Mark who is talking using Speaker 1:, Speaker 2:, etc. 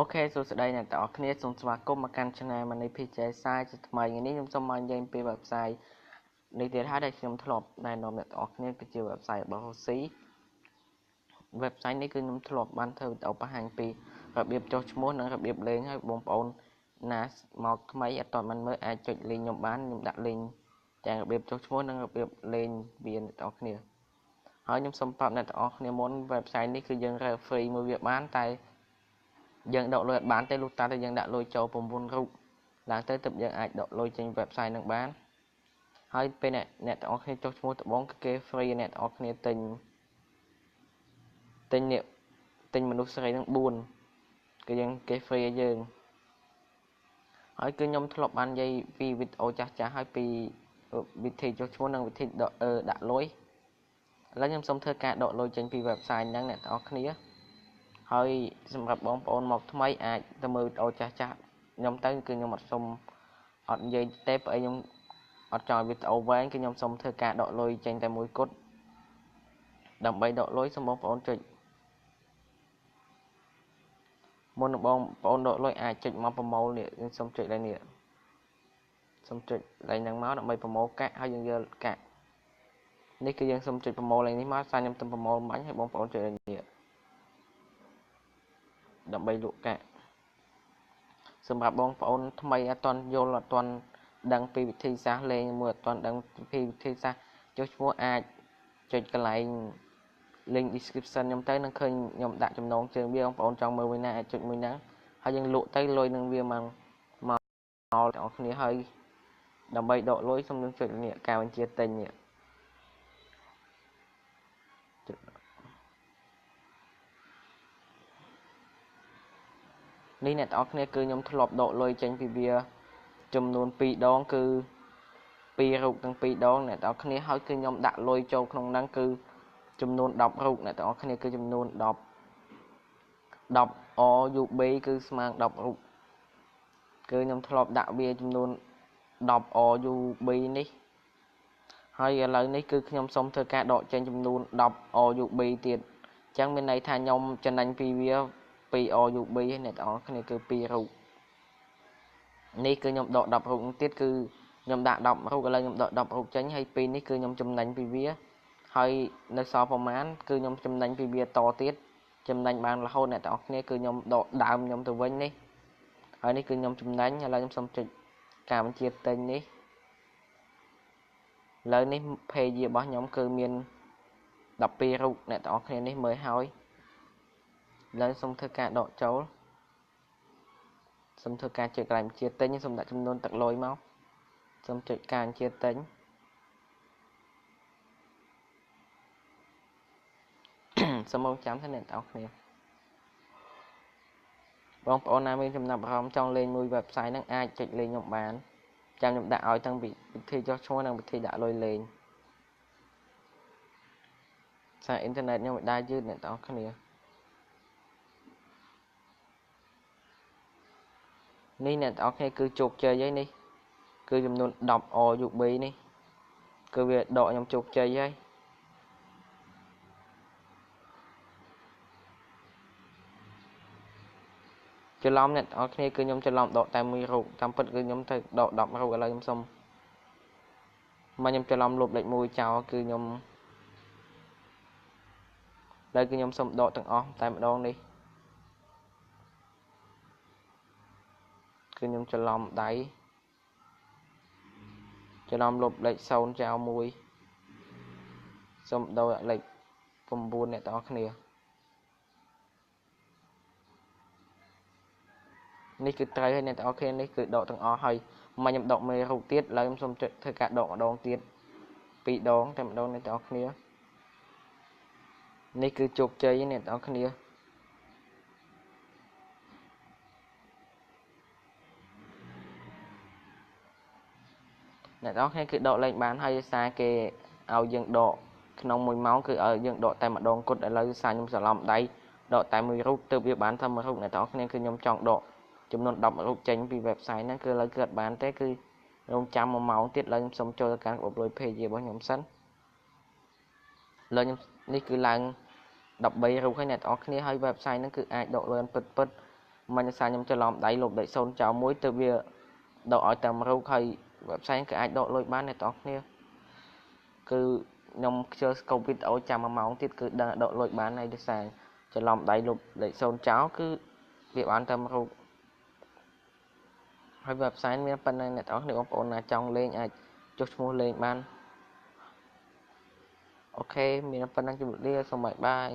Speaker 1: Ok សួស្តីអ្នកទាំងអស់គ្នាសូមស្វាគមន៍មកកាន់ Channel ម៉ានី PJ សាយជាថ្មីថ្ងៃនេះខ្ញុំសូមមកនិយាយពី website នេះទៀតហើយដែលខ្ញុំធ្លាប់ណែនាំអ្នកទាំងអស់គ្នាគឺជា website របស់ Hoshi website នេះគឺខ្ញុំធ្លាប់បានធ្វើវីដេអូបង្ហាញពីរបៀបចុះឈ្មោះនិងរបៀបលេងឲ្យបងប្អូនណាមកថ្មីអត់ទាន់បានមើលអាចចុចលេងខ្ញុំបានខ្ញុំដាក់លេងទាំងរបៀបចុះឈ្មោះនិងរបៀបលេងវាអ្នកទាំងអស់គ្នាហើយខ្ញុំសូមប្រាប់អ្នកទាំងអស់គ្នាមុន website នេះគឺយើងរើ free មួយវាបានតែយើងដកលុយអត់បានទេលុះតាតែយើងដាក់លុយចូល9រូបឡើងទៅទើបយើងអាចដកលុយចេញ website នឹងបានហើយពេលអ្នកទាំងអស់គ្នាចុះឈ្មោះដំបូងគឺគេ free អ្នកទាំងអស់គ្នាទិញមនុស្សស្រីនឹង4គឺយើងគេ free ឲ្យយើងហើយគឺខ្ញុំធ្លាប់បាននិយាយពីវីដេអូចាស់ហើយពីវិធីចុះឈ្មោះនិងវិធីដាក់លុយឥឡូវខ្ញុំសូមធ្វើការដកលុយចេញពី website ហ្នឹងអ្នកទាំងអស់គ្នាហើយសម្រាប់បងប្អូនមកថ្មីអាចទៅមើលវីដេអូចាស់ខ្ញុំទៅគឺខ្ញុំអត់និយាយទេព្រោះខ្ញុំអត់ចង់វីដេអូវែងគឺខ្ញុំសូមធ្វើការដកលុយចេញតែមួយគត់ដើម្បីដកលុយសូមបងប្អូនចុចមុនបងប្អូនដកលុយអាចចុចមកប្រម៉ូលនេះខ្ញុំសូមចុចឡើងនេះសូមចុចឡើងហ្នឹងមកដើម្បីប្រម៉ូលកាក់ហើយយើងយកកាក់នេះគឺយើងសូមចុចប្រម៉ូលឡើងនេះមកសារខ្ញុំទៅប្រម៉ូលបាញ់ឲ្យបងប្អូនចុចឡើងនេះដើម្បីលក់កាក់សម្រាប់បងប្អូនថ្មីអត់ទាន់យល់អត់ទាន់ដឹងពីវិធីសាស្ត្រលេងមួយអត់ទាន់ដឹងពីវិធីសាស្ត្រចុះឈ្មោះអាចចុចកន្លែង link description ខ្ញុំទៅនឹងឃើញខ្ញុំដាក់ចំណងជើងវាបងប្អូនចង់មើលមួយណាអាចចុចមួយហ្នឹងហើយយើងលក់ទៅលុយនឹងវាមកបងប្អូនគ្នាហើយដើម្បីដកលុយសូមនឹងចុចនេះការបញ្ជាទិញនេះនេះអ្នកទាំងអស់គ្នាគឺខ្ញុំធ្លាប់ដកលុយចេញពីវាចំនួន2ដងគឺ2រូបទាំង2ដងអ្នកទាំងអស់គ្នាហើយគឺខ្ញុំដាក់លុយចូលក្នុងហ្នឹងគឺចំនួន10រូបអ្នកទាំងអស់គ្នាគឺចំនួន10 RUB គឺស្មើនឹង10រូបគឺខ្ញុំធ្លាប់ដាក់វាចំនួន10 RUB នេះហើយឥឡូវនេះគឺខ្ញុំសូមធ្វើការដកចេញចំនួន10 RUB ទៀតអញ្ចឹងមានន័យថាខ្ញុំចំណេញពីវា2 RUB ហើយអ្នកទាំងអស់គ្នាគឺ2រូបនេះគឺខ្ញុំដក10រូបទៀតគឺខ្ញុំដាក់10រូបឥឡូវខ្ញុំដក10រូបចេញហើយពីនេះគឺខ្ញុំចំណេញពីវាហើយនៅសល់ប្រមាណគឺខ្ញុំចំណេញពីវាតទៀតចំណេញបានរហូតអ្នកទាំងអស់គ្នាគឺខ្ញុំដកដើមខ្ញុំទៅវិញនេះហើយនេះគឺខ្ញុំចំណេញឥឡូវខ្ញុំសូមចុចការបញ្ជាទិញនេះឥឡូវនេះ page របស់ខ្ញុំគឺមាន12រូបអ្នកទាំងអស់គ្នានេះមើលហើយឥឡូវសូមធ្វើការដកចូលសូមធ្វើការចុចកន្លែងបញ្ជាទិញសូមដាក់ចំនួនទឹកលុយមកសូមចុចការបញ្ជាទិញសូមរងចាំថាអ្នកទាំងអស់គ្នាបងប្អូនណាមានចំណាប់អារម្មណ៍ចង់លេងមួយ website ហ្នឹងអាចចុចលេងខ្ញុំបានចាំខ្ញុំដាក់ឲ្យទាំងវិធីចុះឈ្មោះនិងវិធីដាក់លុយលេងសារអ៊ីនធឺណិតខ្ញុំមិនដែរយឺតអ្នកទាំងអស់គ្នានេះអ្នកទាំងអស់គ្នាគឺជោគជ័យហើយនេះគឺចំនួន10 RUB នេះគឺវាដកខ្ញុំជោគជ័យហើយច្រឡំអ្នកទាំងអស់គ្នាគឺខ្ញុំច្រឡំដកតែមួយរូបតាមពិតគឺខ្ញុំទៅដក10រូបឥឡូវខ្ញុំសុំមកខ្ញុំច្រឡំលុបលេខ1ចោលគឺខ្ញុំឥឡូវគឺខ្ញុំសុំដកទាំងអស់តែម្ដងនេះគឺខ្ញុំច្រឡំដៃច្រឡំលុបលេខ0ចោល1សុំដូរលេខ9អ្នកទាំងអស់គ្នានេះគឺត្រូវហើយអ្នកទាំងអស់គ្នានេះគឺដកទាំងអស់ហើយមកខ្ញុំដកមេរូបទៀតឥឡូវខ្ញុំសូមធ្វើការដកម្ដងទៀត2ដងតែម្ដងអ្នកទាំងអស់គ្នានេះគឺជោគជ័យអ្នកទាំងអស់គ្នាអ្នកទាំងអស់គ្នាគឺដកលេខបានហើយសារគេឲ្យយើងដកក្នុង1ម៉ោងគឺឲ្យយើងដកតែម្ដងគត់ឥឡូវសារខ្ញុំច្រឡំដៃដកតែមួយរូបទើបវាបានតែមួយរូបអ្នកទាំងអស់គ្នាគឺខ្ញុំចង់ដកចំនួន10រូបចេញពី website ហ្នឹងគឺឥឡូវគឺអត់បានទេគឺរងចាំ1ម៉ោងទៀតឥឡូវខ្ញុំសូមចូលទៅកាន់upload page របស់ខ្ញុំសិនឥឡូវខ្ញុំនេះគឺឡើង13រូបហើយអ្នកទាំងអស់គ្នាហើយ website ហ្នឹងគឺអាចដកលឿនពិត mình sao nhầm cho lòng đáy lục đẩy xôn cháu muối từ việc độ ở tầm râu khơi website cái ai độ lôi bán này tóc nè cứ nhom chơi covid ở chăm mà máu tiết cứ độ lôi bán này để xài cho lòng đáy lục đẩy xôn cháu cứ việc bán tầm râuហើយ website មានប៉ុណ្ណឹងអ្នកទាំងអស់គ្នាបងប្អូនណាចង់លេងអាចចុះឈ្មោះលេងបានអូខេមានប៉ុណ្ណឹងជម្រាបលាសូមបាយបាយ